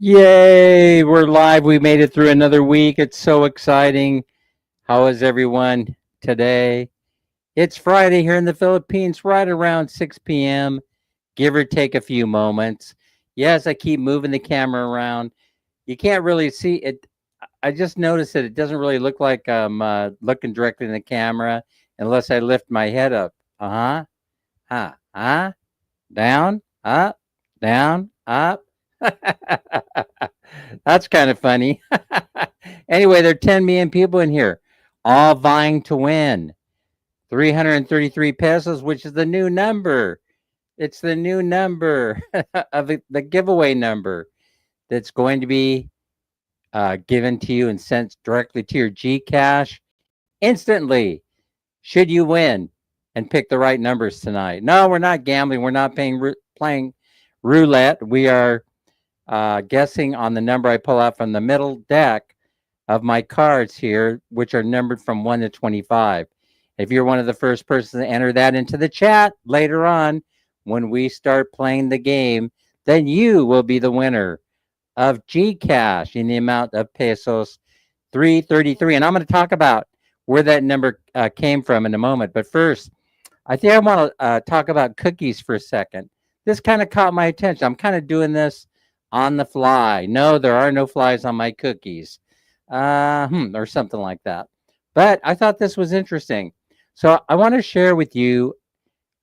Yay, we're live. We made it through another week. It's so exciting. How is everyone today? It's Friday here in the Philippines, right around 6 p.m., give or take a few moments. Yes, I keep moving the camera around. You can't really see it. I just noticed that it doesn't really look like I'm looking directly in the camera unless I lift my head up. Huh, down, up, down, up. That's kind of funny. Anyway, there are 10 million people in here, all vying to win 333 pesos, which is the new number. It's the new number of the giveaway number that's going to be given to you and sent directly to your GCash instantly. Should you win and pick the right numbers tonight? No, we're not gambling. We're not playing roulette. We are guessing on the number I pull out from the middle deck of my cards here, which are numbered from 1 to 25. If you're one of the first persons to enter that into the chat later on, when we start playing the game, then you will be the winner of GCash in the amount of pesos 333. And I'm going to talk about where that number came from in a moment. But first, I think I want to talk about cookies for a second. This kind of caught my attention. I'm kind of doing this on the fly. No, there are no flies on my cookies, or something like that. But I thought this was interesting. So I want to share with you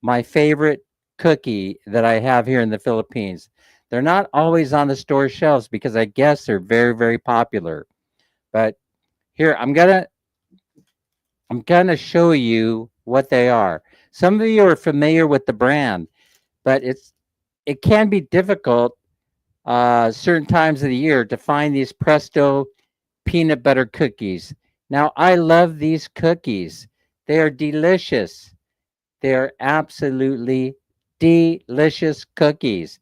my favorite cookie that I have here in the Philippines. They're not always on the store shelves because I guess they're very, very popular. But here, I'm gonna show you what they are. Some of you are familiar with the brand, but it can be difficult certain times of the year to find these Presto peanut butter cookies. Now, I love these cookies. They are delicious. They are absolutely delicious cookies.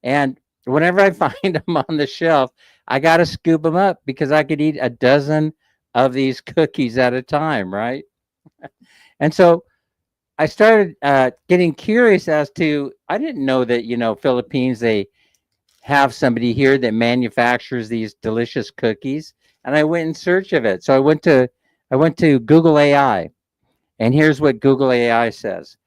And whenever I find them on the shelf, I got to scoop them up because I could eat a dozen of these cookies at a time, right? And so I started getting curious as to, I didn't know that, Philippines, they have somebody here that manufactures these delicious cookies. And I went in search of it. So I went to Google AI, and here's what Google AI says.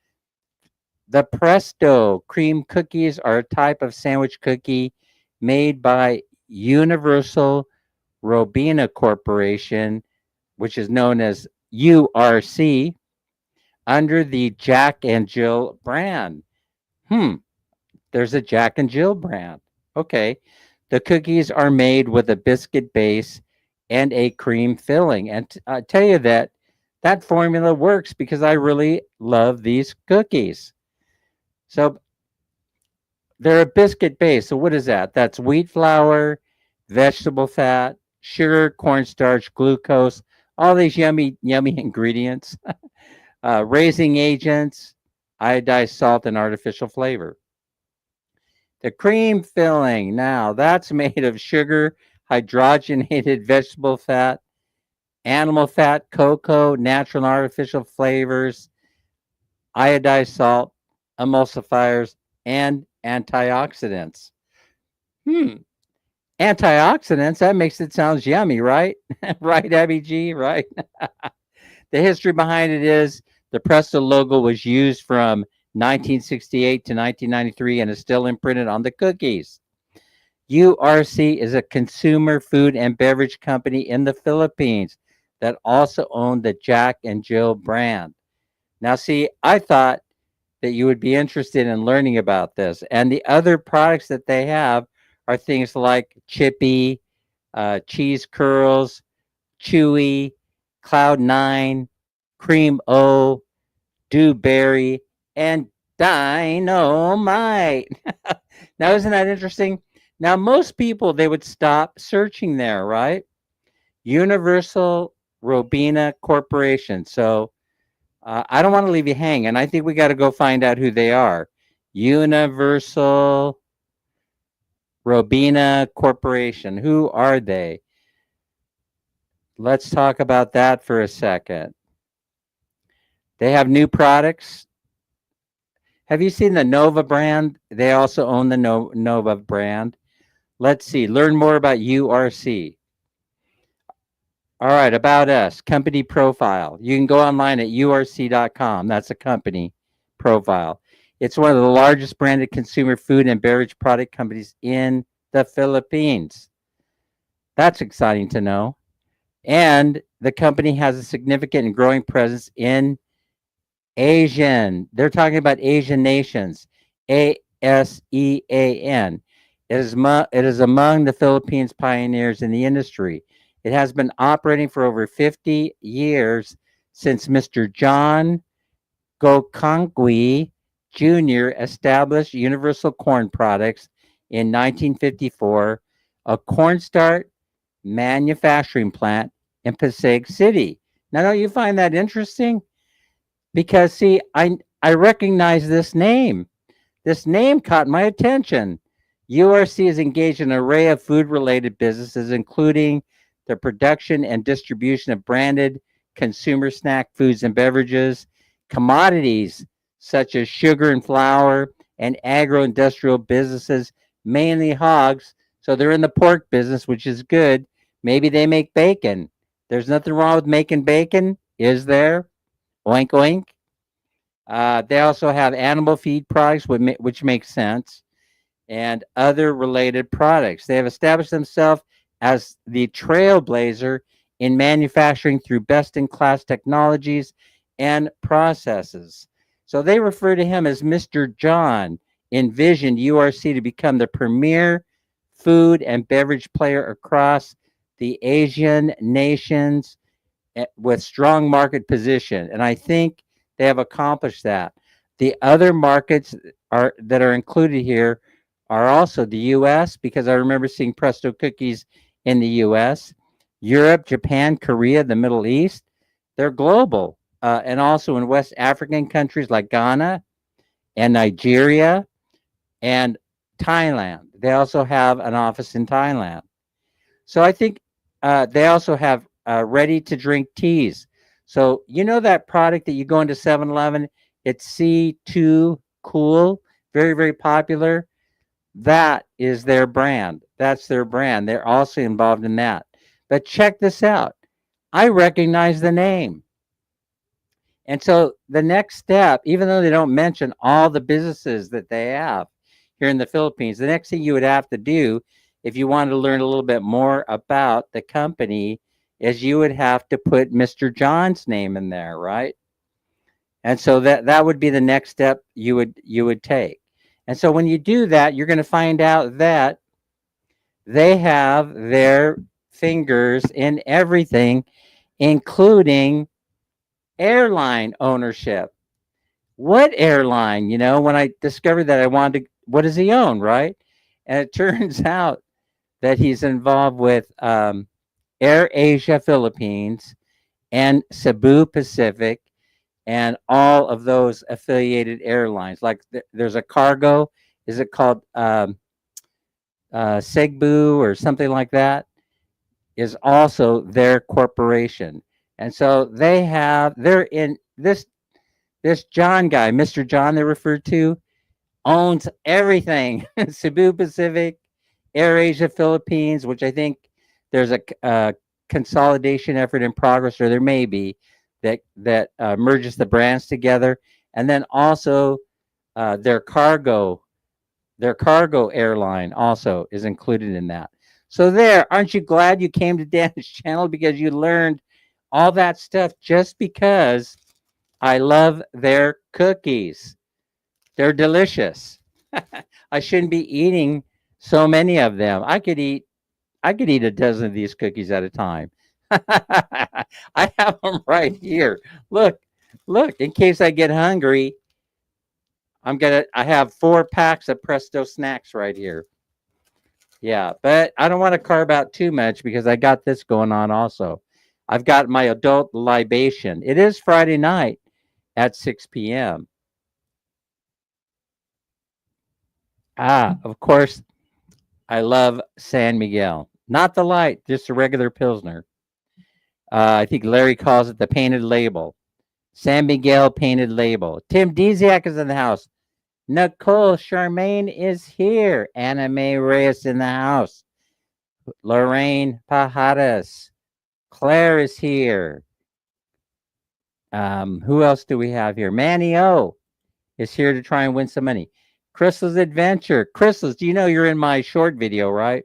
The Presto cream cookies are a type of sandwich cookie made by Universal Robina Corporation, which is known as URC, under the Jack and Jill brand. Hmm, there's a Jack and Jill brand. Okay. The cookies are made with a biscuit base and a cream filling. And I tell you that formula works because I really love these cookies. So they're a biscuit base. So what is that? That's wheat flour, vegetable fat, sugar, cornstarch, glucose, all these yummy, yummy ingredients, raising agents, iodized salt, and artificial flavor. The cream filling, now that's made of sugar, hydrogenated vegetable fat, animal fat, cocoa, natural and artificial flavors, iodized salt, emulsifiers, and antioxidants. Hmm. Antioxidants, that makes it sound yummy, right? Right, Abby G, right? The history behind it is the Presto logo was used from 1968 to 1993 and is still imprinted on the cookies. URC is a consumer food and beverage company in the Philippines that also owned the Jack and Jill brand. Now, see, I thought that you would be interested in learning about this. And the other products that they have are things like Chippy, Cheese Curls, Chewy, Cloud9, Cream O, Dewberry, and Dynamite. Now, isn't that interesting? Now, most people, they would stop searching there, right? Universal Robina Corporation. So I don't want to leave you hanging. I think we got to go find out who they are. Universal Robina Corporation. Who are they? Let's talk about that for a second. They have new products. Have you seen the Nova brand? They also own the Nova brand. Let's see. Learn more about URC. All right, about us, company profile. You can go online at urc.com. That's a company profile. It's one of the largest branded consumer food and beverage product companies in the Philippines. That's exciting to know. And the company has a significant and growing presence in Asian. They're talking about Asian nations. ASEAN. It is among the Philippines pioneers in the industry. It has been operating for over 50 years since Mr. John Gokongwei Jr. established Universal Corn Products in 1954, a cornstarch manufacturing plant in Passaic City. Now, don't you find that interesting? Because see, I recognize this name. This name caught my attention. URC is engaged in an array of food-related businesses, including the production and distribution of branded consumer snack foods and beverages, commodities such as sugar and flour, and agro-industrial businesses, mainly hogs. So they're in the pork business, which is good. Maybe they make bacon. There's nothing wrong with making bacon, is there? Oink, oink. They also have animal feed products, which makes sense, and other related products. They have established themselves as the trailblazer in manufacturing through best-in-class technologies and processes. So they refer to him as Mr. John, envisioned URC to become the premier food and beverage player across the Asian nations with strong market position. And I think they have accomplished that. The other markets that are included here are also the US, because I remember seeing Presto cookies in the US, Europe, Japan, Korea, the Middle East. They're global. And also in West African countries like Ghana and Nigeria and Thailand. They also have an office in Thailand. So I think they also have ready to drink teas. So you know that product that you go into 7-Eleven, it's C2 Cool, very, very popular. That is their brand. That's their brand. They're also involved in that. But check this out. I recognize the name. And so the next step, even though they don't mention all the businesses that they have here in the Philippines, the next thing you would have to do if you wanted to learn a little bit more about the company is you would have to put Mr. John's name in there, right? And so that would be the next step you would take. And so when you do that, you're going to find out that they have their fingers in everything, including airline ownership. What airline? You know, when I discovered that, I wanted to, what does he own, right? And it turns out that he's involved with Air Asia Philippines and Cebu Pacific and all of those affiliated airlines. Like there's a cargo, is it called Segbu or something like that, is also their corporation. And so they're in this John guy, Mr. John they referred to, owns everything. Cebu Pacific, Air Asia Philippines, which I think there's a consolidation effort in progress, or there may be, that merges the brands together, and then also their cargo airline also is included in that. So there, aren't you glad you came to Dan's channel, because you learned all that stuff just because I love their cookies. They're delicious. I shouldn't be eating so many of them. I could eat a dozen of these cookies at a time. I have them right here. Look, in case I get hungry, I have 4 packs of Presto snacks right here. Yeah, but I don't want to carve out too much because I got this going on also. I've got my adult libation. It is Friday night at 6 p.m. Of course, I love San Miguel. Not the light, just a regular Pilsner. I think Larry calls it the painted label. San Miguel painted label. Tim Desiak is in the house. Nicole Charmaine is here. Anna Mae Reyes in the house. Lorraine Pajadas. Claire is here. Who else do we have here? Manny O is here to try and win some money. Crystal's Adventure. Crystal's, do you know you're in my short video, right?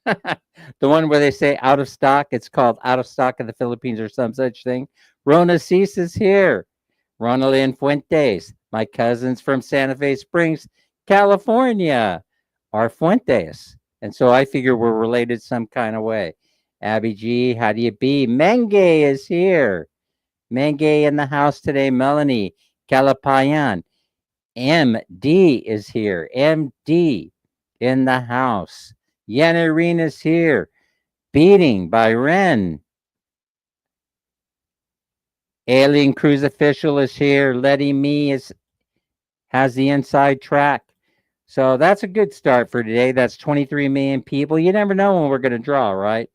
The one where they say out of stock. It's called Out of Stock in the Philippines or some such thing. Rona Cease is here. Ronaldin Fuentes. My cousins from Santa Fe Springs, California, are Fuentes. And so I figure we're related some kind of way. Abby G, how do you be? Menge is here. Menge in the house today. Melanie Calapayan. MD is here. MD in the house. Yenna Arena's here. Beating by Ren. Alien Cruise Official is here. Letty Me has the inside track. So that's a good start for today. That's 23 million people. You never know when we're going to draw, right?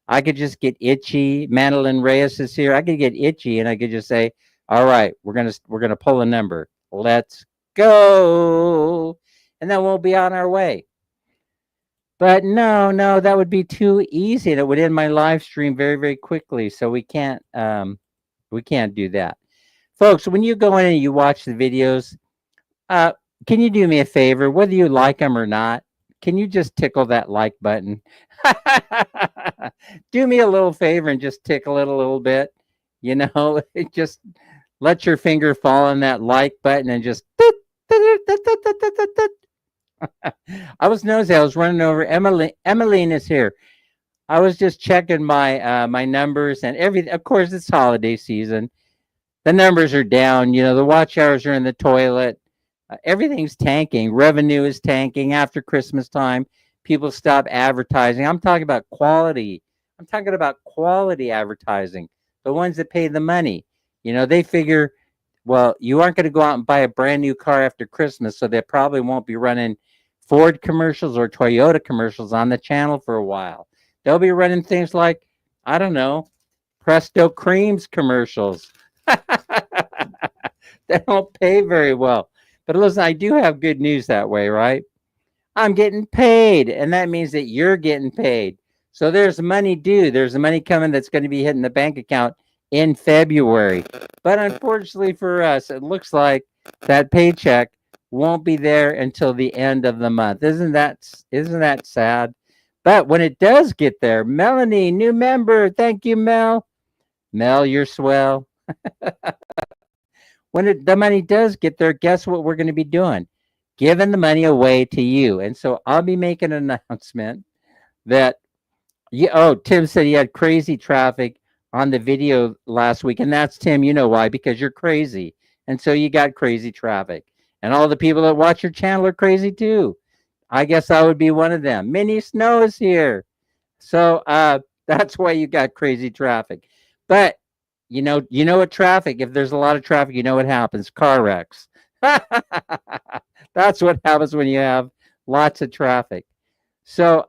I could just get itchy. Madeline Reyes is here. I could get itchy and I could just say, all right, we're gonna pull a number. Let's go. And then we'll be on our way. But no, that would be too easy. And it would end my live stream very, very quickly. So we can't do that. Folks, when you go in and you watch the videos, can you do me a favor, whether you like them or not? Can you just tickle that like button? Do me a little favor and just tickle it a little bit. You know, just let your finger fall on that like button and just. I was nosy. I was running over. Emmeline is here. I was just checking my my numbers and everything. Of course, it's holiday season. The numbers are down. You know, the watch hours are in the toilet. Everything's tanking. Revenue is tanking after Christmas time. People stop advertising. I'm talking about quality. I'm talking about quality advertising. The ones that pay the money. You know, they figure, well, you aren't going to go out and buy a brand new car after Christmas, so they probably won't be running Ford commercials or Toyota commercials on the channel for a while. They'll be running things like, I don't know, Presto Creams commercials. They don't pay very well. But listen, I do have good news that way, right? I'm getting paid, and that means that you're getting paid. So there's money due. There's money coming that's going to be hitting the bank account in February. But unfortunately for us, it looks like that paycheck won't be there until the end of the month. Isn't that sad? But when it does get there, Melanie, new member, thank you, Mel. Mel, you're swell. When the money does get there, guess what we're going to be doing? Giving the money away to you. And so I'll be making an announcement that, Tim said he had crazy traffic on the video last week. And that's, Tim, you know why? Because you're crazy. And so you got crazy traffic. And all the people that watch your channel are crazy too. I guess I would be one of them. Minnie Snow is here. So that's why you got crazy traffic. But you know what traffic, if there's a lot of traffic, you know what happens? Car wrecks. That's what happens when you have lots of traffic. So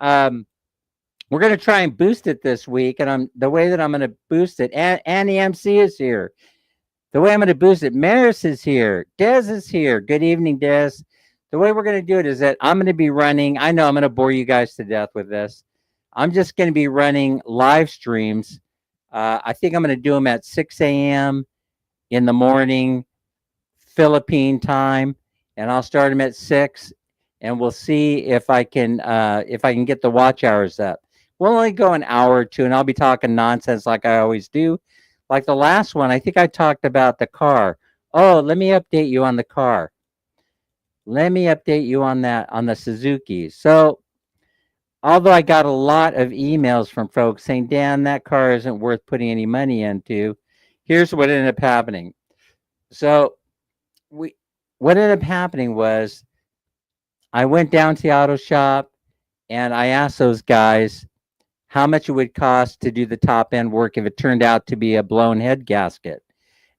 we're going to try and boost it this week. And the way that I'm going to boost it, Annie MC is here. The way I'm going to boost it, Maris is here. Des is here. Good evening, Des. The way we're going to do it is that I'm going to be running. I know I'm going to bore you guys to death with this. I'm just going to be running live streams. I think I'm going to do them at 6 a.m. in the morning, Philippine time, and I'll start them at 6, and we'll see if I can get the watch hours up. We'll only go an hour or two, and I'll be talking nonsense like I always do. Like the last one, I think I talked about the car. Oh, let me update you on the car. Let me update you on that, on the Suzuki. So, although I got a lot of emails from folks saying, Dan, that car isn't worth putting any money into, here's what ended up happening. So what ended up happening was I went down to the auto shop and I asked those guys how much it would cost to do the top end work if it turned out to be a blown head gasket.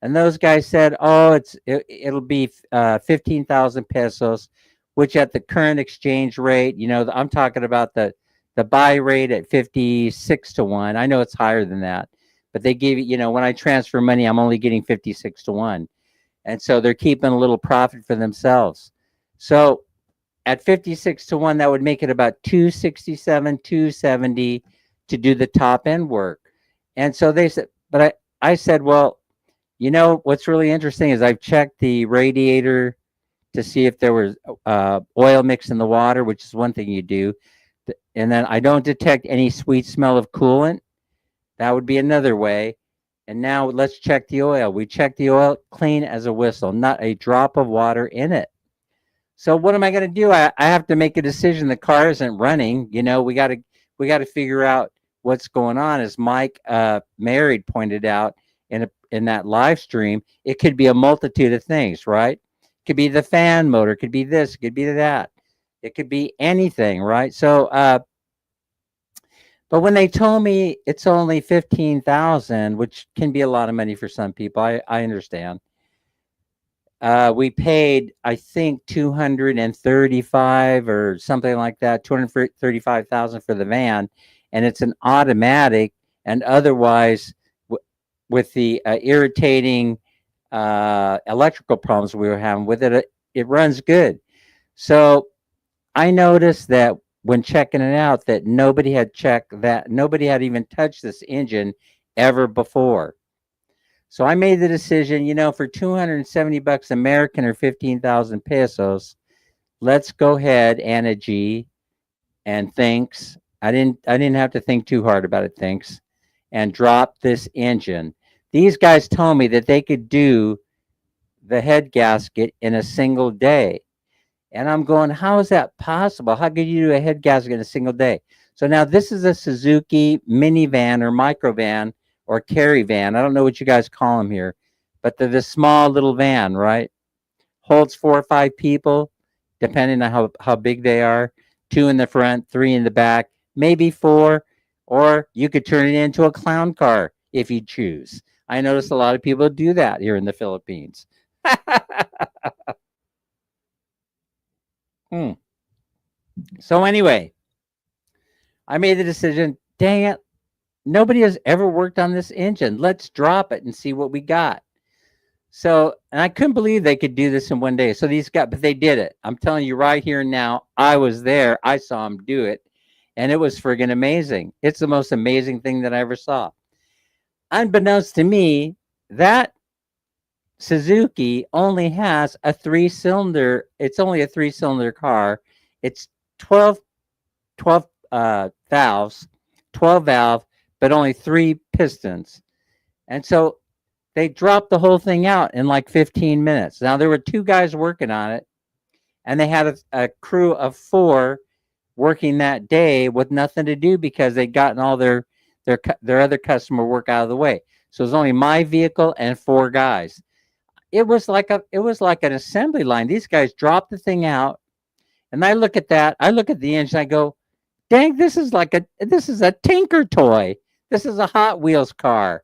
And those guys said, oh, it'll be 15,000 pesos, which at the current exchange rate, I'm talking about the buy rate at 56 to 1. I know it's higher than that, but they gave it, when I transfer money, I'm only getting 56 to 1. And so they're keeping a little profit for themselves. So at 56 to 1, that would make it about 267, 270 to do the top end work. And so they said, but I said, well, you know, what's really interesting is I've checked the radiator to see if there was oil mix in the water, which is one thing you do. And then I don't detect any sweet smell of coolant. That would be another way. And now let's check the oil. We check the oil, clean as a whistle, not a drop of water in it. So what am I going to do? I have to make a decision. The car isn't running. You know, we got to figure out what's going on. As Mike Married pointed out in that live stream, it could be a multitude of things, right? It could be the fan motor, it could be this, it could be that, it could be anything, right? So, but when they told me it's only 15,000, which can be a lot of money for some people, I understand. We paid, I think, 235 or something like that, 235,000 for the van, and it's an automatic. And otherwise, with the irritating electrical problems we were having with it, it runs good. So I noticed that when checking it out, that nobody had checked that, nobody had even touched this engine ever before. So I made the decision, you know, for 270 bucks American or 15,000 pesos, let's go ahead, Anna G, and thanks. I didn't have to think too hard about it, thanks, and drop this engine. These guys told me that they could do the head gasket in a single day. And I'm going, how is that possible? How could you do a head gasket in a single day? So now this is a Suzuki minivan or microvan or carry van. I don't know what you guys call them here, but they're the small little van, right? Holds 4 or 5 people, depending on how big they are. 2 in the front, 3 in the back, maybe 4. Or you could turn it into a clown car if you choose. I notice a lot of people do that here in the Philippines. Hmm. So anyway, I made the decision, dang it, nobody has ever worked on this engine. Let's drop it and see what we got. So, and I couldn't believe they could do this in one day. So these guys, but they did it. I'm telling you right here and now, I was there. I saw them do it. And it was friggin' amazing. It's the most amazing thing that I ever saw. Unbeknownst to me, that Suzuki only has a 3-cylinder. It's only a 3-cylinder car. It's 12 valves, 12 valve, but only 3 pistons. And so they dropped the whole thing out in like 15 minutes. Now there were 2 guys working on it, and they had a crew of 4 working that day with nothing to do because they'd gotten all their other customer work out of the way. So it was only my vehicle and 4 guys. It was like an assembly line. These guys dropped the thing out, and I look at that. I look at the engine. I go, dang, this is a Tinker toy. This is a Hot Wheels car.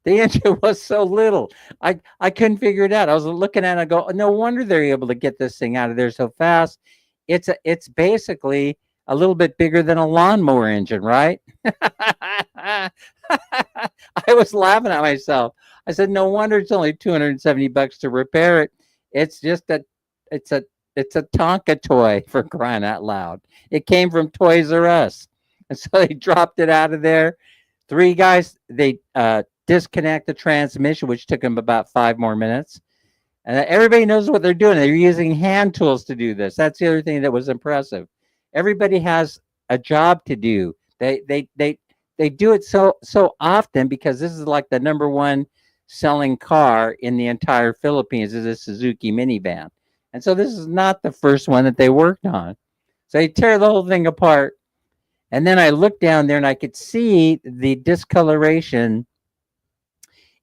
The engine was so little. I couldn't figure it out. I was looking at it, I go, no wonder they're able to get this thing out of there so fast. It's basically a little bit bigger than a lawnmower engine, right? I was laughing at myself. I said, no wonder it's only 270 bucks to repair it. It's just it's a it's a Tonka toy, for crying out loud. It came from Toys R Us. And so they dropped it out of there. 3 guys, they disconnect the transmission, which took them about 5 more minutes. And everybody knows what they're doing. They're using hand tools to do this. That's the other thing that was impressive. Everybody has a job to do. They do it so often because this is like the number 1 selling car in the entire Philippines is a Suzuki minivan. And so this is not the first one that they worked on. So they tear the whole thing apart. And then I looked down there and I could see the discoloration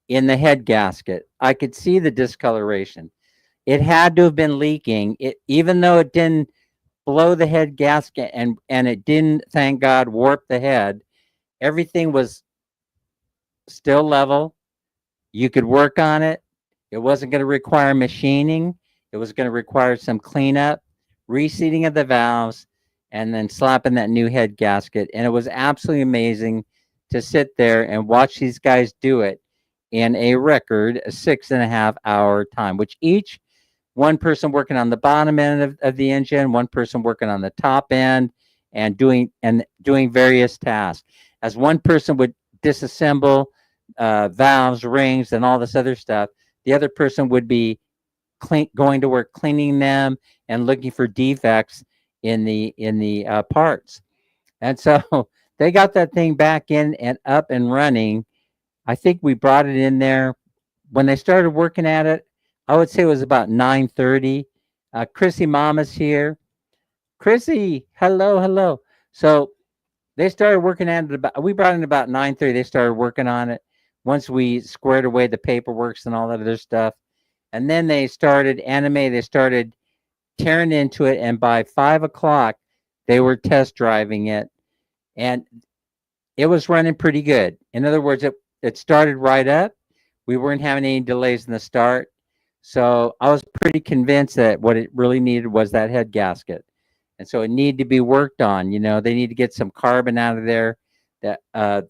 in the head gasket. I could see the discoloration. It had to have been leaking. Even though it didn't blow the head gasket and it didn't, thank God, warp the head, everything was still level. You could work on it. It wasn't going to require machining. It was going to require some cleanup, reseating of the valves, and then slapping that new head gasket. And it was absolutely amazing to sit there and watch these guys do it in a record 6.5 hour time, which each one person working on the bottom end of the engine, one person working on the top end, and doing various tasks. As one person would disassemble valves, rings, and all this other stuff, the other person would be going to work cleaning them and looking for defects in the parts. And so they got that thing back in and up and running. I think we brought it in there when they started working at it. I would say it was about 9:30. Chrissy Mama's here. Chrissy, hello, hello. So they started working at it about. We brought in about 9:30. They started working on it. Once we squared away the paperwork and all that other stuff, and then they started anime. They started tearing into it, and by 5 o'clock, they were test driving it, and it was running pretty good. In other words, it started right up. We weren't having any delays in the start. So I was pretty convinced that what it really needed was that head gasket. And so it needed to be worked on. You know, they need to get some carbon out of there. That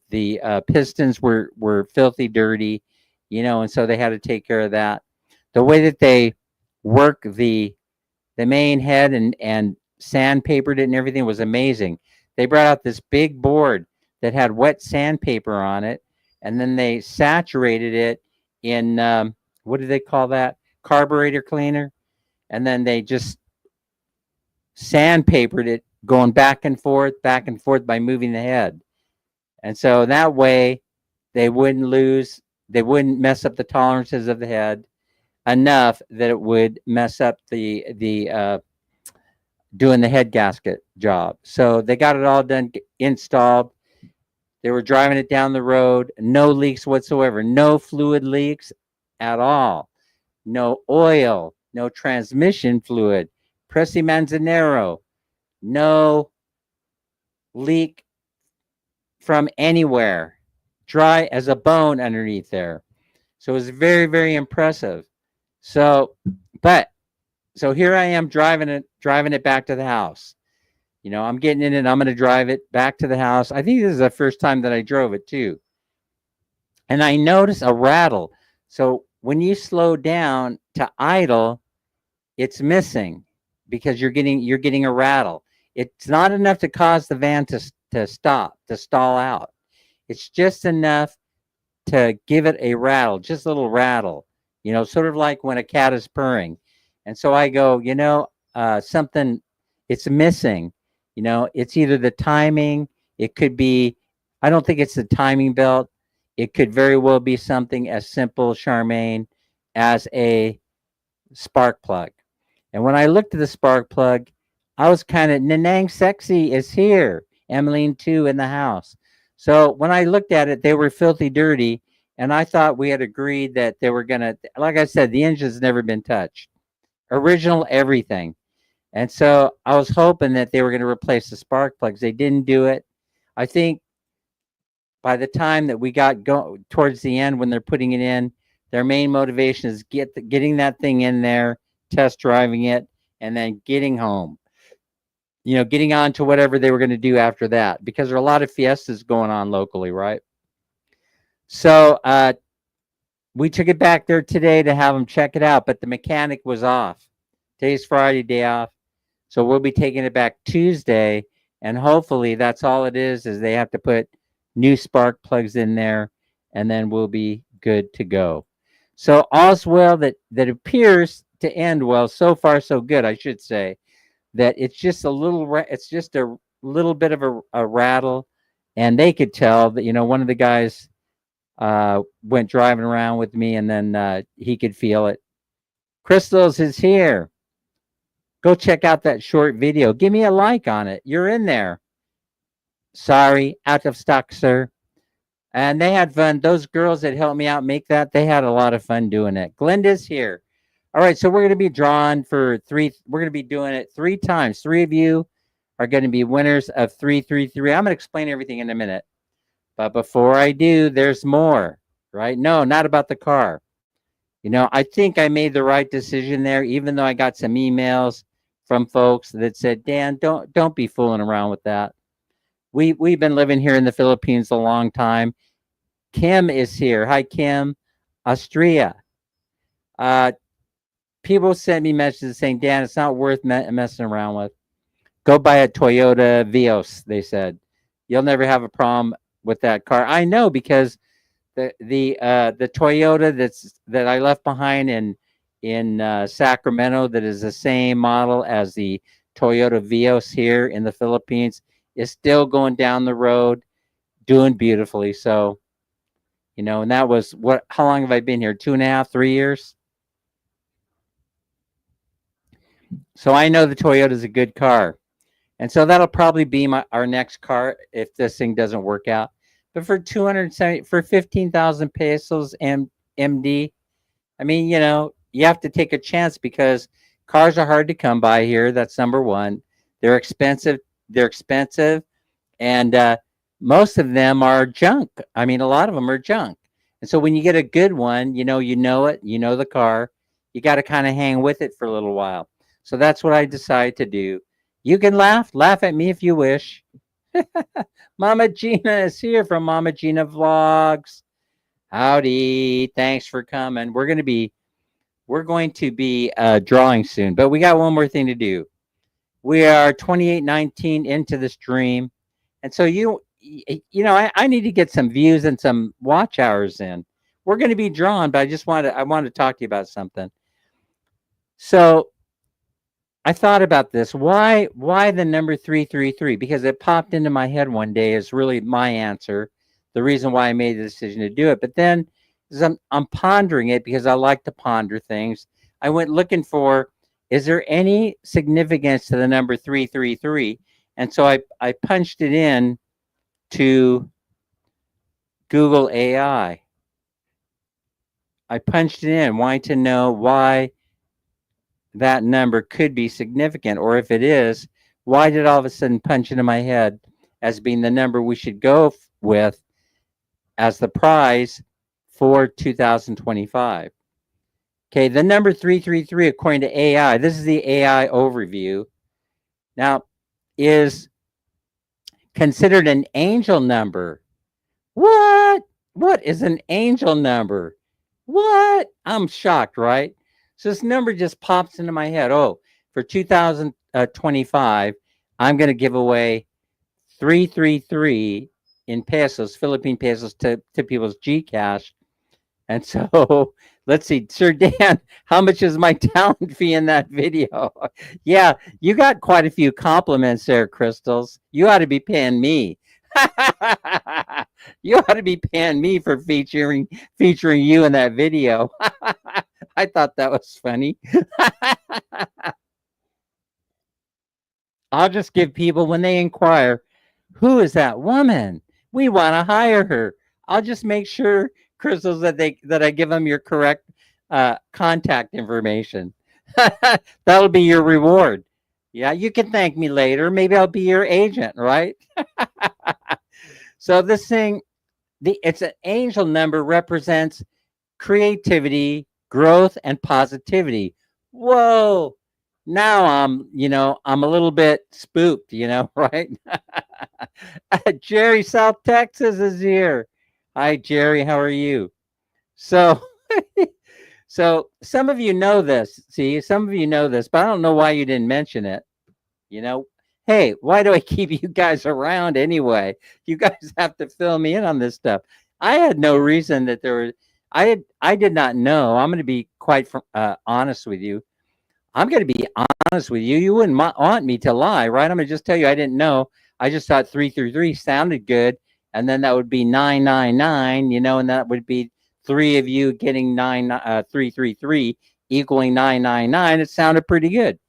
the pistons were filthy dirty, you know, and so they had to take care of that. The way that they work the main head and sandpapered it and everything was amazing. They brought out this big board that had wet sandpaper on it, and then they saturated it in what do they call that? Carburetor cleaner. And then they just sandpapered it, going back and forth by moving the head. And so that way they wouldn't mess up the tolerances of the head enough that it would mess up the doing the head gasket job. So they got it all done, installed. They were driving it down the road, no leaks whatsoever, no fluid leaks at all, no oil, no transmission fluid, Presi Manzanero, no leak from anywhere, dry as a bone underneath there. So it was very, very impressive. So here I am driving it back to the house. You know, I'm getting in it. I'm going to drive it back to the house. I think this is the first time that I drove it too. And I noticed a rattle. So when you slow down to idle, it's missing because you're getting a rattle. It's not enough to cause the van to stall out. It's just enough to give it a rattle, just a little rattle, you know, sort of like when a cat is purring. And so I go, you know, something, it's missing. You know, it's either the timing, it could be, I don't think it's the timing belt. It could very well be something as simple, Charmaine, as a spark plug. And when I looked at the spark plug, I was kind of, Nanang Sexy is here. Emmeline too in the house. So when I looked at it, they were filthy dirty. And I thought we had agreed that they were going to, like I said, the engine's never been touched. Original everything. And so I was hoping that they were going to replace the spark plugs. They didn't do it. I think by the time that we got towards the end when they're putting it in, their main motivation is getting that thing in there, test driving it, and then getting home. You know, getting on to whatever they were going to do after that, because there are a lot of fiestas going on locally, right? So we took it back there today to have them check it out, but the mechanic was off. Today's Friday, day off. So we'll be taking it back Tuesday, and hopefully that's all it is they have to put new spark plugs in there, and then we'll be good to go. So all's well that appears to end well. So far, so good, I should say. That it's just a little bit of a rattle, and they could tell that, you know, one of the guys went driving around with me, and then he could feel it. Crystals is here. Go check out that short video. Give me a like on it. You're in there. Sorry, out of stock, sir. And they had fun. Those girls that helped me out make that, they had a lot of fun doing it. Glenda's here. All right, so we're going to be drawn for three. We're going to be doing it 3 times. 3 of you are going to be winners of 333. I'm going to explain everything in a minute. But before I do, there's more, right? No, not about the car. You know, I think I made the right decision there, even though I got some emails from folks that said, Dan, don't be fooling around with that. We've been living here in the Philippines a long time. Kim is here. Hi, Kim. Austria. people sent me messages saying, Dan, it's not worth messing around with. Go buy a Toyota Vios, they said. You'll never have a problem with that car. I know, because the Toyota that I left behind in Sacramento, that is the same model as the Toyota Vios here in the Philippines, is still going down the road, doing beautifully. So, and that was how long have I been here? 2.5, 3 years. So I know the Toyota is a good car. And so that'll probably be our next car if this thing doesn't work out. But for 15,000 pesos MD, I mean, you have to take a chance, because cars are hard to come by here. That's number one. They're expensive. And most of them are junk. I mean, a lot of them are junk. And so when you get a good one, you know it, the car, you got to kind of hang with it for a little while. So that's what I decided to do. You can laugh at me if you wish. Mama Gina is here from Mama Gina Vlogs. Howdy. Thanks for coming. We're going to be drawing soon, but we got one more thing to do. We are 2819 into the stream. And so I need to get some views and some watch hours in. We're going to be drawn, but I want to talk to you about something. So I thought about this. Why the number 333? Because it popped into my head one day is really my answer, the reason why I made the decision to do it. But then as I'm pondering it, because I like to ponder things, I went looking for, is there any significance to the number 333? And so I punched it in to Google AI. I punched it in, wanting to know why that number could be significant, or if it is, why did all of a sudden punch into my head as being the number we should go with as the prize for 2025. Okay, the number 333, according to AI, this is the AI overview, now is considered an angel number. What is an angel number? What? I'm shocked, right? So this number just pops into my head. Oh, for 2025, I'm going to give away 333 in pesos, Philippine pesos, to people's GCASH. And so let's see, Sir Dan, how much is my talent fee in that video? Yeah, you got quite a few compliments there, Crystals. You ought to be paying me. You ought to be paying me for featuring you in that video. I thought that was funny. I'll just give people, when they inquire, who is that woman? We want to hire her. I'll just make sure, Crystals, that I give them your correct contact information. That'll be your reward. Yeah, you can thank me later. Maybe I'll be your agent, right? So this thing, it's an angel number, represents creativity, growth, and positivity. Whoa. Now I'm a little bit spooked, right? Jerry, South Texas is here. Hi, Jerry. How are you? So, so some of you know this. See, some of you know this, but I don't know why you didn't mention it. Hey, why do I keep you guys around anyway? You guys have to fill me in on this stuff. I had no reason that there were. I did not know. I'm going to be quite honest with you. I'm going to be honest with you. You wouldn't want me to lie, right? I'm going to just tell you I didn't know. I just thought 333 sounded good, and then that would be 999, and that would be three of you getting 333 equaling 999. It sounded pretty good.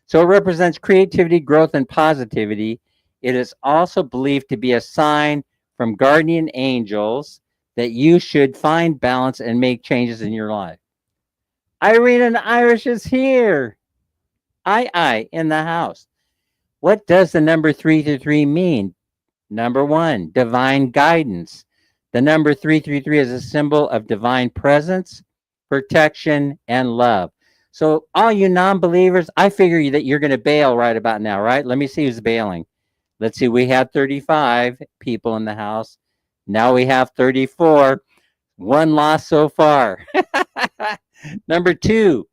So it represents creativity, growth, and positivity. It is also believed to be a sign from guardian angels that you should find balance and make changes in your life. Irene and Irish is here. I in the house. What does the number 333 mean? Number one, divine guidance. The number 333 is a symbol of divine presence, protection, and love. So all you non-believers, I figure that you're going to bail right about now, right? Let me see who's bailing. Let's see, we had 35 people in the house. Now we have 34. One loss so far. Number two,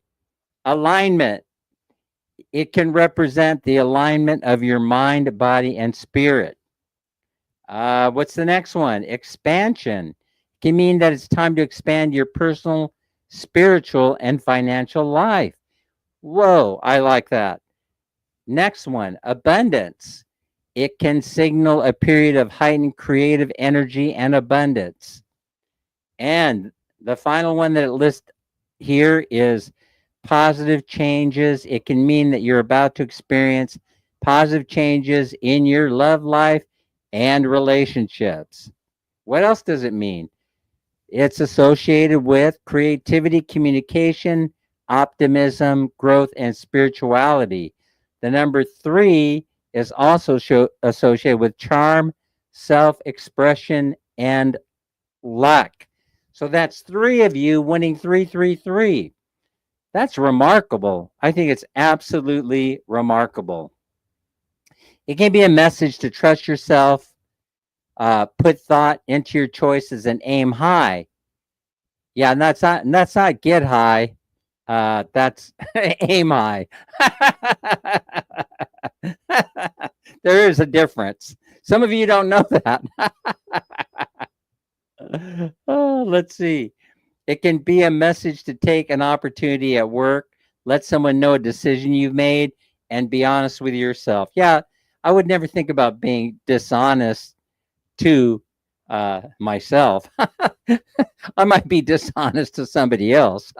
Alignment. It can represent the alignment of your mind, body, and spirit. What's the next one? Expansion. It can mean that it's time to expand your personal, spiritual, and financial life. Whoa, I like that. Next one, abundance. It can signal a period of heightened creative energy and abundance. And the final one that it lists here is positive changes. It can mean that you're about to experience positive changes in your love life and relationships. What else does it mean? It's associated with creativity, communication, optimism, growth, and spirituality. The number 3 is also associated with charm, self expression, and luck. So that's 3 of you winning 333. That's remarkable. I think it's absolutely remarkable. It can be a message to trust yourself, put thought into your choices, and aim high. Yeah, and that's not get high. That's aim high. There is a difference. Some of you don't know that. Oh, let's see. It can be a message to take an opportunity at work, let someone know a decision you've made, and be honest with yourself. Yeah, I would never think about being dishonest to myself. I might be dishonest to somebody else.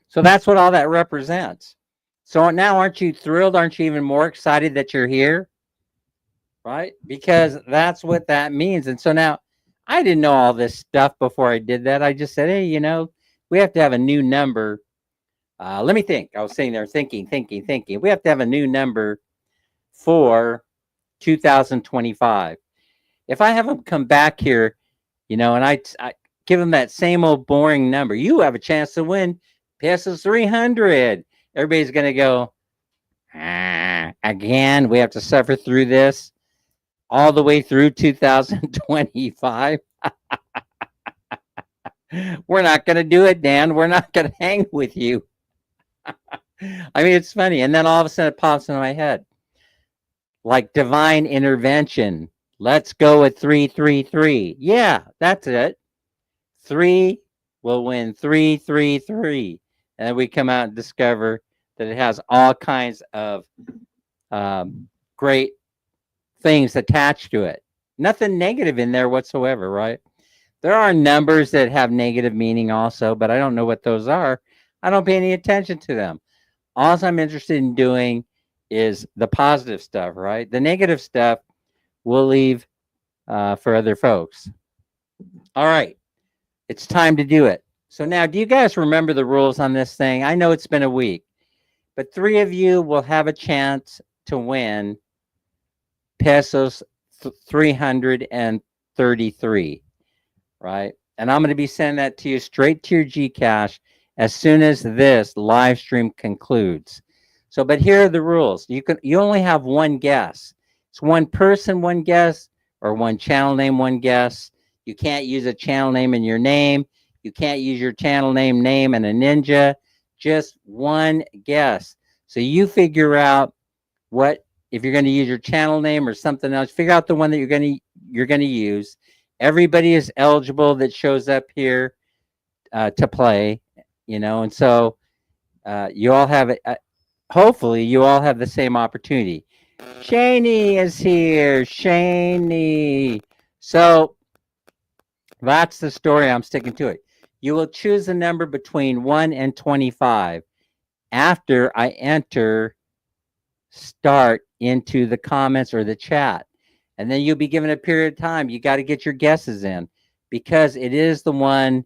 So that's what all that represents. So now, aren't you thrilled? Aren't you even more excited that you're here? Right? Because that's what that means. And so now, I didn't know all this stuff before I did that. I just said, hey, we have to have a new number. Let me think. I was sitting there thinking. We have to have a new number for 2025. If I have them come back here, and I give them that same old boring number, you have a chance to win pesos 300. Everybody's going to go, again, we have to suffer through this all the way through 2025. We're not going to do it, Dan. We're not going to hang with you. I mean, it's funny. And then all of a sudden it pops into my head. Like divine intervention. Let's go with 333. Yeah, that's it. 3 will win 333. And then we come out and discover that it has all kinds of great things attached to it. Nothing negative in there whatsoever, right? There are numbers that have negative meaning also, but I don't know what those are. I don't pay any attention to them. All I'm interested in doing is the positive stuff, right? The negative stuff we'll leave for other folks. All right. It's time to do it. So now, do you guys remember the rules on this thing? I know it's been a week, but 3 of you will have a chance to win pesos 333, right? And I'm going to be sending that to you straight to your GCASH as soon as this live stream concludes. So, but here are the rules. You only have one guess. It's one person, one guess, or one channel name, one guess. You can't use a channel name in your name. You can't use your channel name, and a ninja. Just one guess. So you figure out what, if you're going to use your channel name or something else, figure out the one that you're going to use. Everybody is eligible that shows up here to play, and so you all have it. Hopefully, you all have the same opportunity. Shaney is here. Shaney. So that's the story. I'm sticking to it. You will choose a number between 1 and 25 after I enter start into the comments or the chat. And then you'll be given a period of time. You got to get your guesses in, because it is the one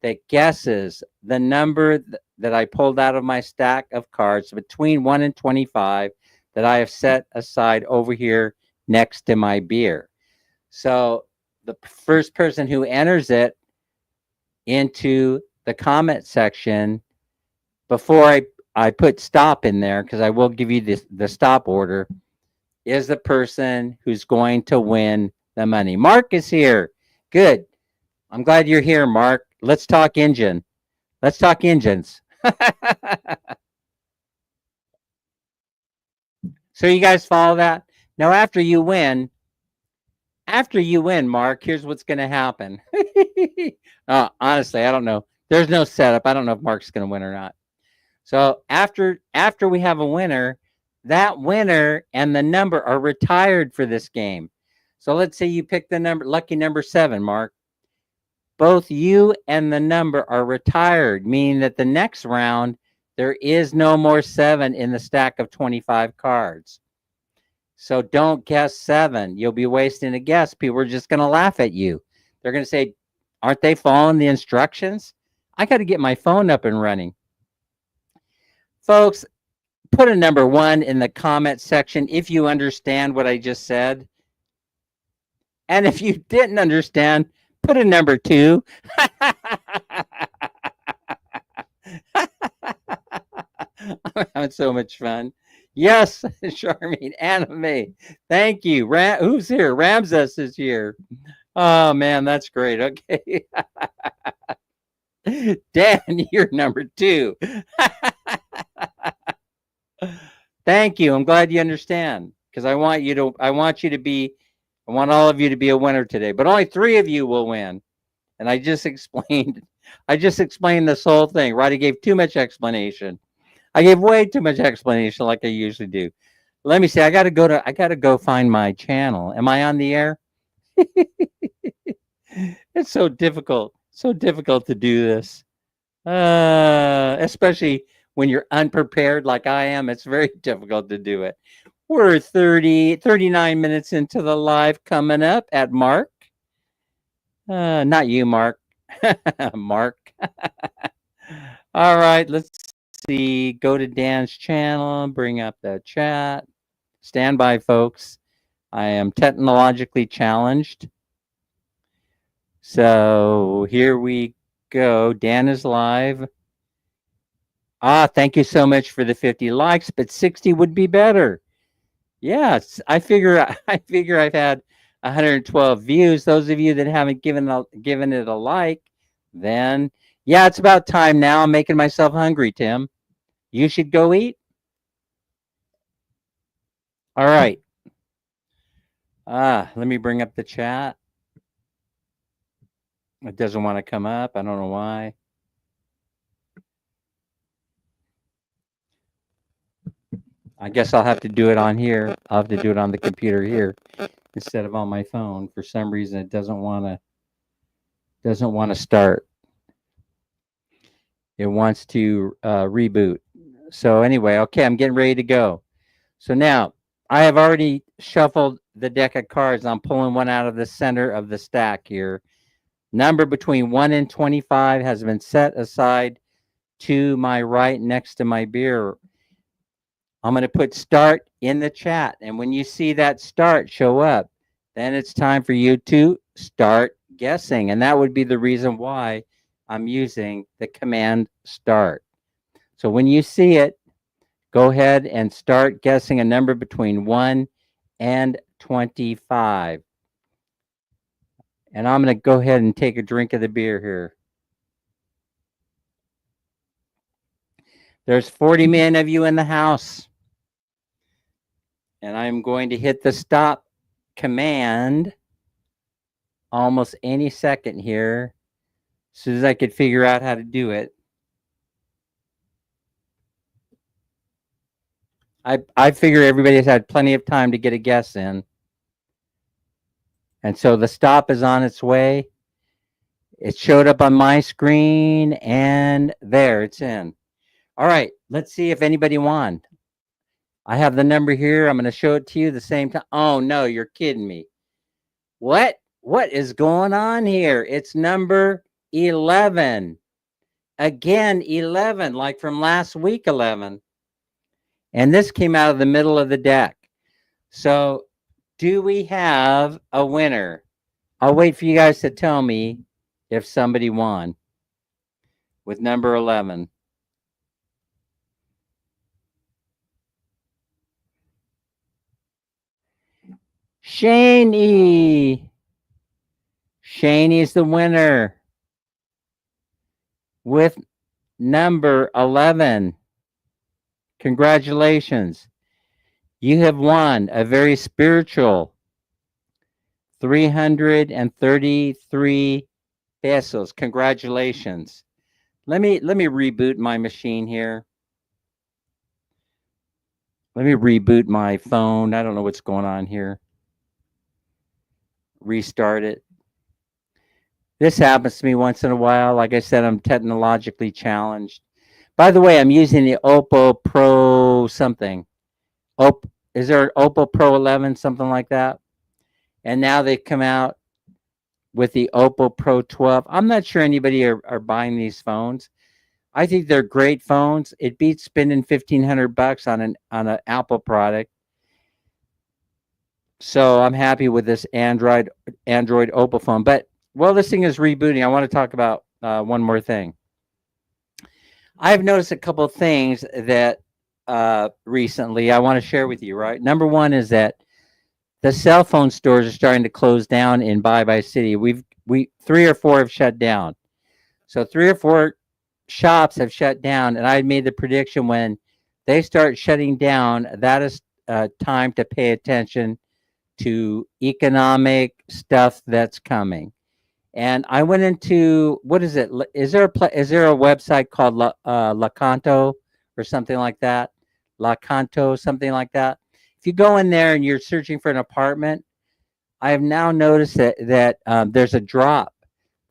that guesses the number that I pulled out of my stack of cards between 1 and 25 that I have set aside over here next to my beer. So the first person who enters it into the comment section, before I put stop in there, because I will give you the stop order, is the person who's going to win the money. Mark is here. Good. I'm glad you're here, Mark. Let's talk engine. Let's talk engines. So you guys follow that? Now, after you win, Mark, here's what's going to happen. Honestly, I don't know. There's no setup. I don't know if Mark's going to win or not. So after we have a winner, that winner and the number are retired for this game. So let's say you pick the number, lucky number 7, Mark. Both you and the number are retired, meaning that the next round there is no more 7 in the stack of 25 cards. So don't guess 7. You'll be wasting a guess. People are just going to laugh at you. They're going to say, aren't they following the instructions? I got to get my phone up and running. Folks, put a number 1 in the comment section if you understand what I just said. And if you didn't understand, put a number 2. I'm having so much fun. Yes, Charmaine, anime. Thank you. Who's here? Ramses is here. Oh, man, that's great. Okay. Dan, you're number 2. Thank you. I'm glad you understand because I want all of you to be a winner today, but only 3 of you will win. And I just explained this whole thing, right? I gave too much explanation. I gave way too much explanation like I usually do. Let me see. I got to go find my channel. Am I on the air? It's so difficult to do this. Especially when you're unprepared like I am, it's very difficult to do it. We're 39 minutes into the live coming up at Mark. Not you, Mark. Mark. All right, let's see. Go to Dan's channel, bring up the chat. Stand by, folks. I am technologically challenged. So here we go. Dan is live. Thank you so much for the 50 likes, but 60 would be better. Yes, I figure I've had 112 views. Those of you that haven't given it a like, then yeah, it's about time now. I'm making myself hungry, Tim. You should go eat. All right. Let me bring up the chat. It doesn't want to come up. I don't know why. I guess I'll have to do it on here. I'll have to do it on the computer here instead of on my phone. For some reason, it doesn't want to start. It wants to reboot. So anyway, okay, I'm getting ready to go. So now I have already shuffled the deck of cards. I'm pulling one out of the center of the stack here. Number between 1 and 25 has been set aside to my right next to my beer. I'm going to put start in the chat. And when you see that start show up, then it's time for you to start guessing. And that would be the reason why I'm using the command start. So when you see it, go ahead and start guessing a number between 1 and 25. And I'm going to go ahead and take a drink of the beer here. There's 40 million of you in the house. And I'm going to hit the stop command almost any second here, as soon as I could figure out how to do it. I figure everybody's had plenty of time to get a guess in. And so the stop is on its way. It showed up on my screen, and there it's in. All right, let's see if anybody won. I have the number here. I'm going to show it to you the same time. Oh, no, you're kidding me. What? What is going on here? It's number 11. Again, 11, like from last week, 11. And this came out of the middle of the deck. So do we have a winner? I'll wait for you guys to tell me if somebody won with number 11. Shaney. Shaney's the winner with number 11. Congratulations. You have won a very spiritual 333 pesos. Congratulations. Let me reboot my machine here. Let me reboot my phone. I don't know what's going on here. Restart it. This happens to me once in a while. Like I said, I'm technologically challenged. By the way, I'm using the Oppo Pro something. Is there an Oppo Pro 11, something like that? And now they come out with the Oppo Pro 12. I'm not sure anybody are buying these phones. I think they're great phones. It beats spending $1,500 on an Apple product. So I'm happy with this Android Oppo phone. But while this thing is rebooting, I want to talk about one more thing. I've noticed a couple of things that recently I want to share with you. Right, number one is that the cell phone stores are starting to close down in Bye Bye City. We 3 or 4 have shut down. So 3 or 4 shops have shut down, and I made the prediction when they start shutting down, that is time to pay attention to economic stuff that's coming. And I went into, what is it? Is there a website called Lacanto or something like that? Lacanto, something like that. If you go in there and you're searching for an apartment, I have now noticed that there's a drop.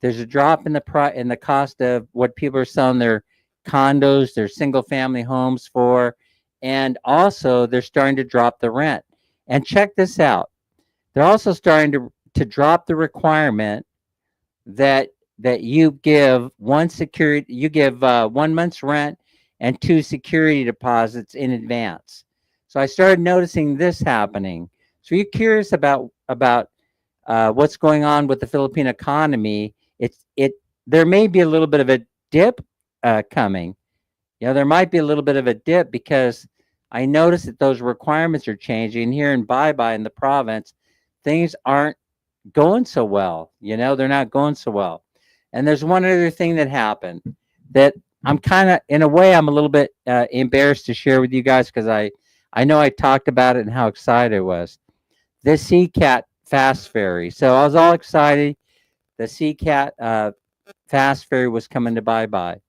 There's a drop in the cost of what people are selling their condos, their single family homes for, and also they're starting to drop the rent. And check this out. They're also starting to drop the requirement that you give 1 month's rent and 2 security deposits in advance. So I started noticing this happening. So you're curious about what's going on with the Philippine economy. There may be a little bit of a dip coming. There might be a little bit of a dip because I noticed that those requirements are changing. Here in Bye Bye in the province, things aren't going so well. They're not going so well. And there's one other thing that happened that I'm kind of, in a way, I'm a little bit embarrassed to share with you guys because I know I talked about it and how excited I was. The CCAT Fast Ferry. So I was all excited. The CCAT Fast Ferry was coming to Bye Bye.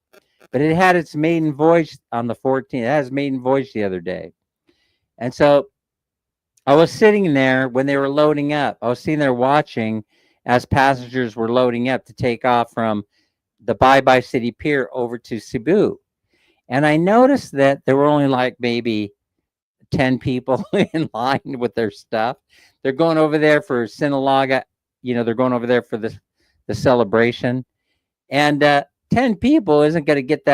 But it had its maiden voyage on the 14th. It has maiden voyage the other day. And so I was sitting there when they were loading up. I was sitting there watching as passengers were loading up to take off from the Bye Bye City Pier over to Cebu. And I noticed that there were only like maybe 10 people in line with their stuff. They're going over there for Sinaloga. They're going over there for the celebration. And 10 people isn't going to get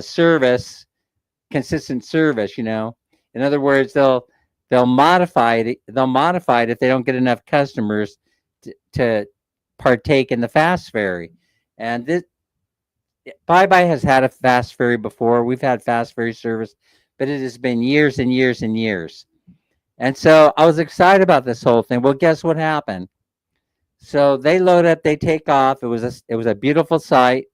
service, consistent service. In other words, they'll modify it. They'll modify it if they don't get enough customers to partake in the fast ferry. And this Bye Bye has had a fast ferry before. We've had fast ferry service, but it has been years and years and years. And so I was excited about this whole thing. Well, guess what happened? So they load up, they take off. It was a beautiful sight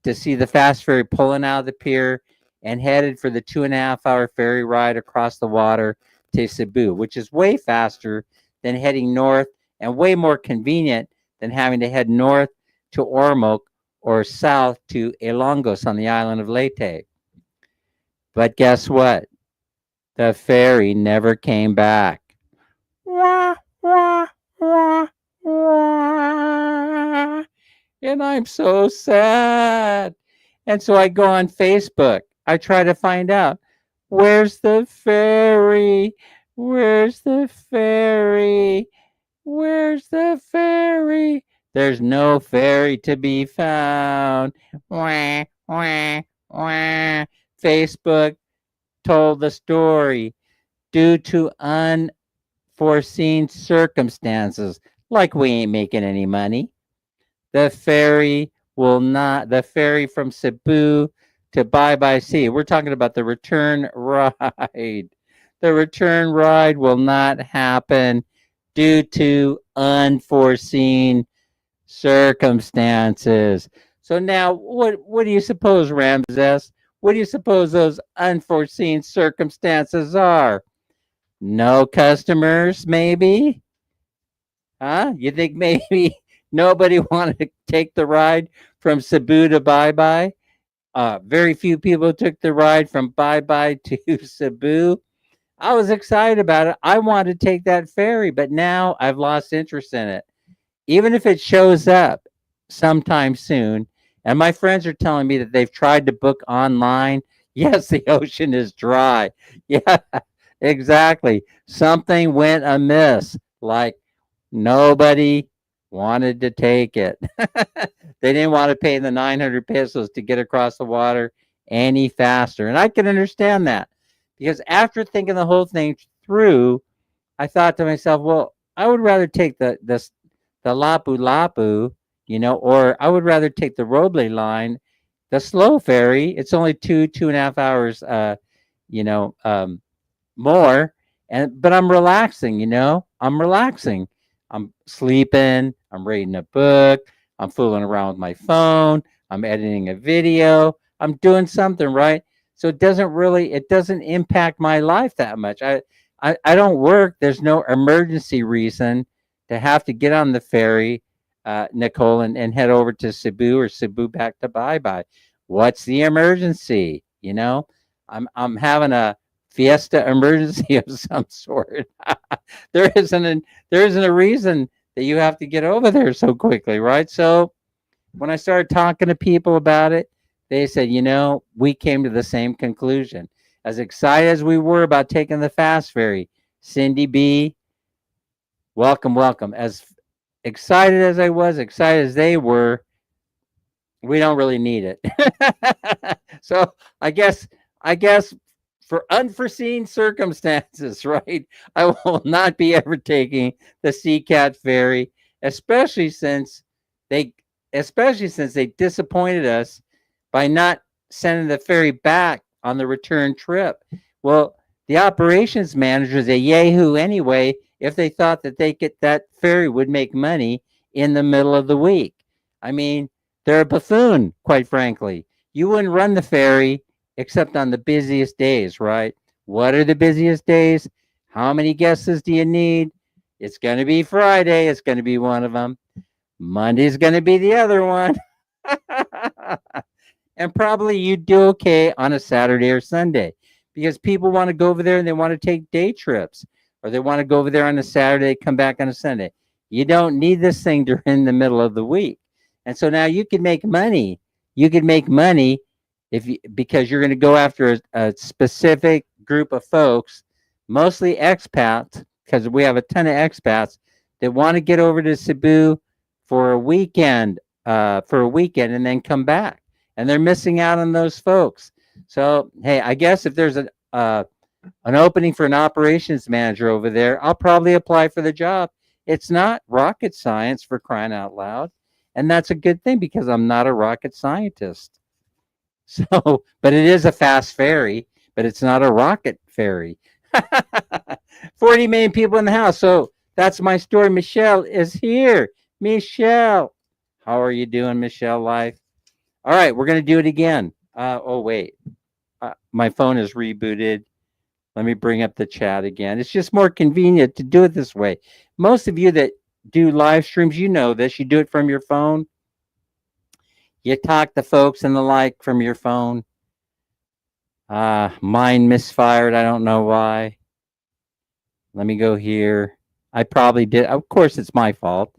to see the fast ferry pulling out of the pier and headed for the 2.5-hour ferry ride across the water to Cebu, which is way faster than heading north and way more convenient than having to head north to Ormoc or south to Ilongos on the island of Leyte. But guess what? The ferry never came back. Wah, wah, wah, wah. And I'm so sad. And so I go on Facebook. I try to find out, where's the ferry? Where's the ferry? Where's the ferry? There's no ferry to be found. Wah, wah, wah. Facebook told the story. Due to unforeseen circumstances, like we ain't making any money, the ferry from Cebu to Bye Bye Sea. We're talking about the return ride. The return ride will not happen due to unforeseen circumstances. So now, what do you suppose, Ramses? What do you suppose those unforeseen circumstances are? No customers, maybe? Huh? You think maybe nobody wanted to take the ride from Cebu to Bye Bye? Very few people took the ride from Bye Bye to Cebu. I was excited about it. I wanted to take that ferry, but now I've lost interest in it. Even if it shows up sometime soon, and my friends are telling me that they've tried to book online. Yes, the ocean is dry. Yeah, exactly. Something went amiss. Like nobody wanted to take it. They didn't want to pay the 900 pesos to get across the water any faster. And I can understand that because after thinking the whole thing through, I thought to myself, well, I would rather take the Lapu Lapu, or I would rather take the Roble line, the slow ferry. It's only 2.5 hours, you know, um, more, but I'm relaxing. I'm relaxing. I'm sleeping. I'm reading a book. I'm fooling around with my phone. I'm editing a video. I'm doing something right. So it doesn't impact my life that much. I don't work. There's no emergency reason to have to get on the ferry, Nicole, and head over to Cebu or Cebu back to Bye Bye. What's the emergency? I'm having a fiesta emergency of some sort. there isn't a reason that you have to get over there so quickly, right? So when I started talking to people about it, they said, we came to the same conclusion. As excited as we were about taking the fast ferry, Cindy B, welcome, welcome. As excited as I was, excited as they were, we don't really need it. So I guess for unforeseen circumstances, right? I will not be ever taking the Seacat ferry, especially since they especially since they disappointed us by not sending the ferry back on the return trip. Well, the operations manager is a yahoo anyway if they thought that that ferry would make money in the middle of the week. I mean, they're a buffoon, quite frankly. You wouldn't run the ferry except on the busiest days, right? What are the busiest days? How many guesses do you need? It's going to be Friday. It's going to be one of them. Monday's going to be the other one. And probably you do okay on a Saturday or Sunday because people want to go over there and they want to take day trips or they want to go over there on a Saturday, come back on a Sunday. You don't need this thing during the middle of the week. And so now you can make money. You can make money because you're going to go after a specific group of folks, mostly expats, because we have a ton of expats that want to get over to Cebu for a weekend, and then come back, and they're missing out on those folks. So hey, I guess if there's an opening for an operations manager over there, I'll probably apply for the job. It's not rocket science, for crying out loud, and that's a good thing because I'm not a rocket scientist. So, but it is a fast ferry, but it's not a rocket ferry. 40 million people in the house. So that's my story. Michelle is here. Michelle, how are you doing, Michelle? Life. All right, we're gonna do it again. Oh wait, my phone is rebooted. Let me bring up the chat again. It's just more convenient to do it this way. Most of you that do live streams, you know this. You do it from your phone. You talk to folks and the like from your phone. Mine misfired. I don't know why. Let me go here. I probably did. Of course, it's my fault.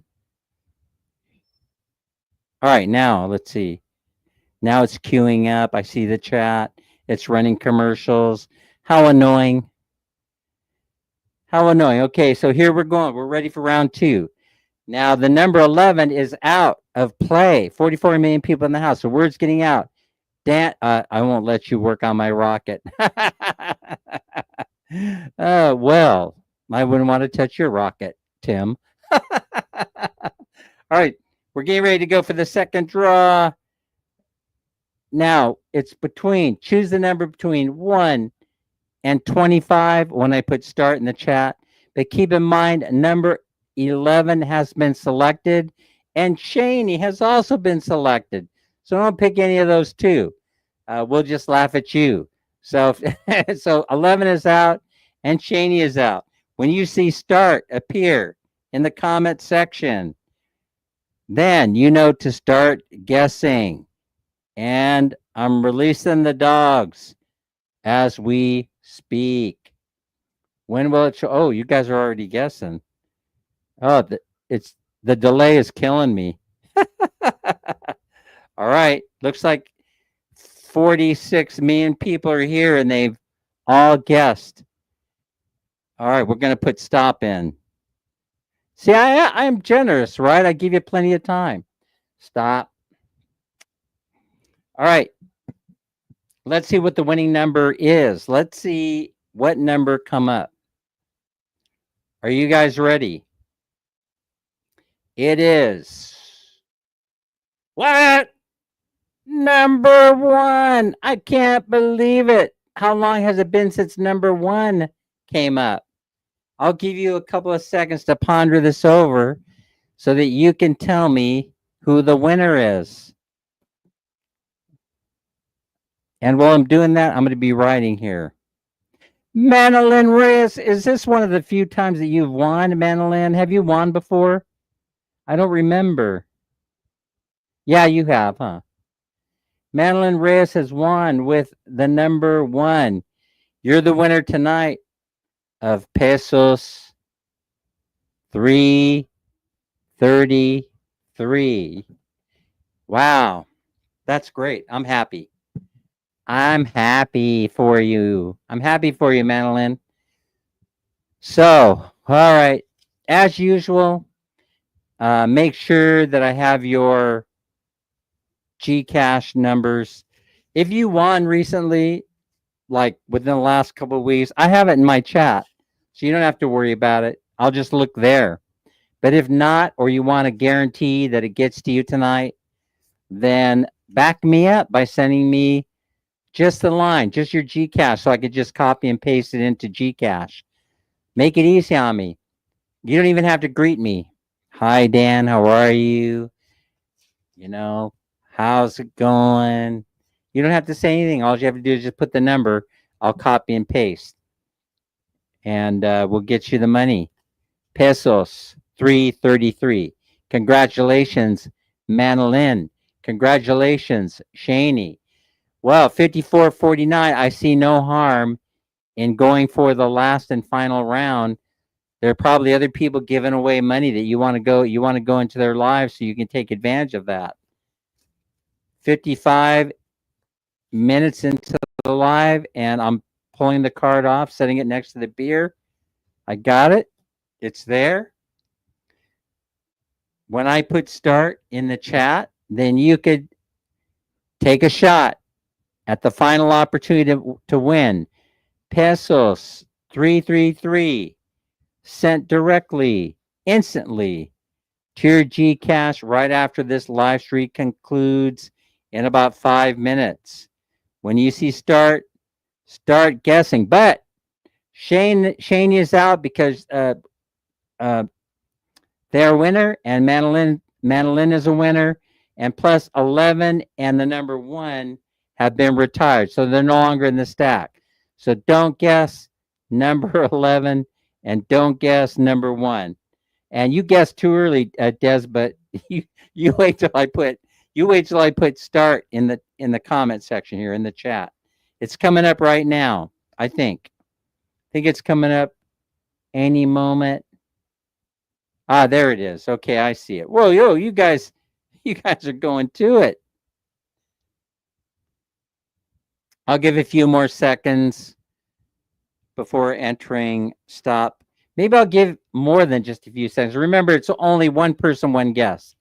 All right, now let's see. Now it's queuing up. I see the chat. It's running commercials. How annoying. How annoying. Okay, so here we're going. We're ready for round two. Now, the number 11 is out of play. 44 million people in the house. The word's getting out. Dan, I won't let you work on my rocket. Well, I wouldn't want to touch your rocket, Tim. All right, we're getting ready to go for the second draw. Now, it's choose the number between 1 and 25 when I put start in the chat. But keep in mind, 11 has been selected, and Shaney has also been selected. So don't pick any of those two. We'll just laugh at you. So, so 11 is out, and Shaney is out. When you see start appear in the comment section, then you know to start guessing. And I'm releasing the dogs as we speak. When will it show? Oh, you guys are already guessing. Oh, it's the delay is killing me. All right, looks like 46 million people are here and they've all guessed. All right, we're going to put stop in. See, I'm generous, right? I give you plenty of time. Stop. All right. Let's see what the winning number is. Let's see what number come up. Are you guys ready? It is what? Number 1. I can't believe it. How long has it been since number 1 came up? I'll give you a couple of seconds to ponder this over so that you can tell me who the winner is. And while I'm doing that, I'm going to be writing here. Manolyn Reyes, is this one of the few times that you've won, Manolyn? Have you won before? I don't remember. Yeah, you have, huh? Manolyn Reyes has won with the number 1. You're the winner tonight of pesos 333. Wow, that's great. I'm happy. I'm happy for you. I'm happy for you, Manolyn. So, all right, as usual, make sure that I have your GCASH numbers. If you won recently, like within the last couple of weeks, I have it in my chat, so you don't have to worry about it. I'll just look there. But if not, or you want to guarantee that it gets to you tonight, then back me up by sending me just the line, just your GCash, so I could just copy and paste it into GCash. Make it easy on me. You don't even have to greet me. Hi, Dan. How are you? You know, how's it going? You don't have to say anything. All you have to do is just put the number. I'll copy and paste. And we'll get you the money. Pesos 333. Congratulations, Manolyn. Congratulations, Shaney. Well, 5449. I see no harm in going for the last and final round. There are probably other people giving away money that you want to go into their lives so you can take advantage of that. 55 minutes into the live, and I'm pulling the card off, setting it next to the beer. I got it. It's there. When I put start in the chat, then you could take a shot at the final opportunity to win. Pesos 333 sent directly, instantly to your GCash right after this live stream concludes in about 5 minutes. When you see start guessing. But Shane is out because they're a winner, and Manolyn is a winner, and plus 11 and the number 1 have been retired, so they're no longer in the stack. So don't guess number 11 and don't guess number 1. And you guessed too early, Des, but you wait till I put start in the comment section here in the chat. It's coming up right now, I think. I think it's coming up any moment. Ah, there it is. Okay, I see it. Whoa, you guys are going to it. I'll give a few more seconds before entering stop. Maybe I'll give more than just a few seconds. Remember, it's only one person, one guess.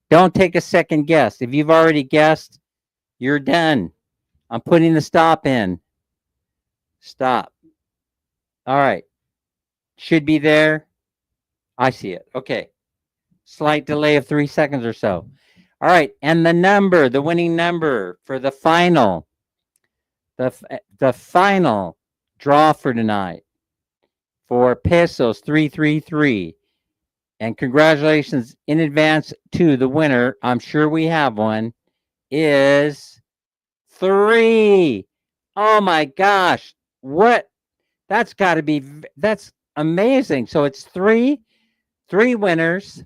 Don't take a second guess. If you've already guessed, you're done. I'm putting the stop in. Stop. All right. Should be there. I see it. Okay. Slight delay of 3 seconds or so. All right. And the winning number for the final, the final draw for tonight for pesos 333 and congratulations in advance to the winner. I'm sure we have one. Is 3. Oh my gosh. What? That's got to be, that's amazing. So it's three winners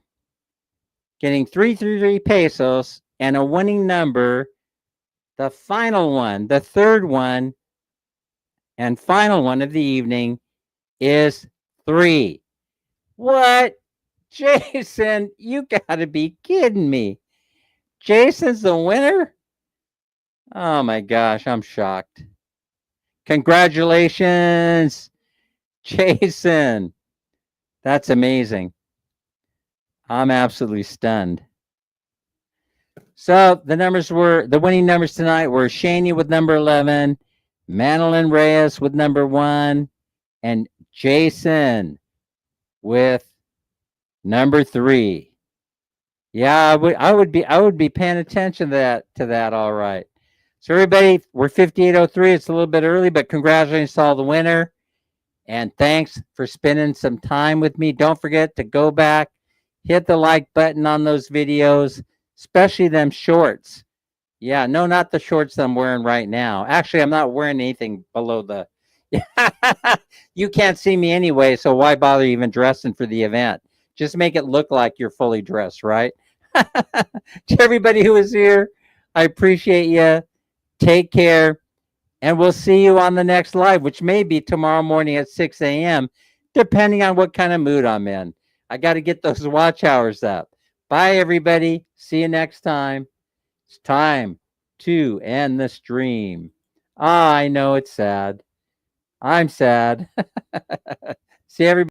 getting 333 pesos and a winning number. The final one, the third one and final one of the evening is 3. What? Jason, you got to be kidding me. Jason's the winner? Oh my gosh, I'm shocked. Congratulations, Jason. That's amazing. I'm absolutely stunned. So the winning numbers tonight were Shani with number 11, Manolin Reyes with number 1, and Jason with number 3. Yeah, I would be paying attention to that. All right. So everybody, we're 5803. It's a little bit early, but congratulations to all the winner. And thanks for spending some time with me. Don't forget to go back, hit the like button on those videos, especially them shorts. Yeah, no, not the shorts I'm wearing right now. Actually, I'm not wearing anything below the. You can't see me anyway, so why bother even dressing for the event? Just make it look like you're fully dressed, right? To everybody who is here, I appreciate you. Take care. And we'll see you on the next live, which may be tomorrow morning at 6 a.m., depending on what kind of mood I'm in. I got to get those watch hours up. Bye, everybody. See you next time. It's time to end the stream. I know it's sad. I'm sad. See everybody.